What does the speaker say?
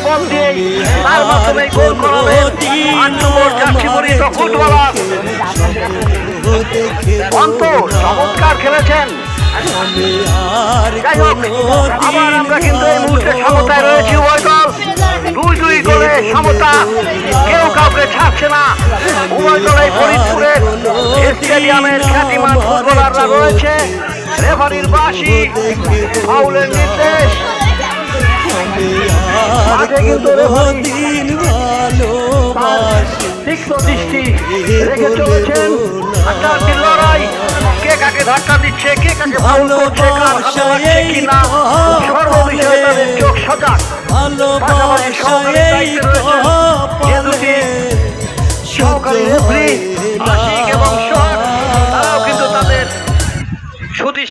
বল দিয়ে তার মাধ্যমে গোল করালেন 8 নম্বর জার্সি পরিহিত ফুটবলার অন্ত। চমৎকার খেলেছেন। যাই হোক, আবার আমরা কিন্তু এই মুহূর্তে সমতায় রয়েছি। উভয় দল 2-2 গোলে সমতা, কেউ কাউকে ছাড়ছে না। উভয় দলে ফরিদপুরের স্টেডিয়ামের খ্যাতিমান ফুটবলাররা রয়েছে। রেফারির বাঁশি, ফাউলের নির্দেশ। আগে কিন্তু তীক্ষ্ণ দৃষ্টি রেখে চলেছেন। আড্ডাআড্ডির লড়াই, কে কাকে ধাক্কা দিচ্ছে, কে কাকে ফাউল করছে, কার হাতে লাগছে কিনা, সর্ববিষয়ে তাদের চোখ সজাগ। পাশাপাশি সহকারী দায়িত্বে রয়েছেন যে দুটি সহকারী রেফারি, আশিক এবং সোহাগ, তারাও কিন্তু তাদের সুদৃষ্টি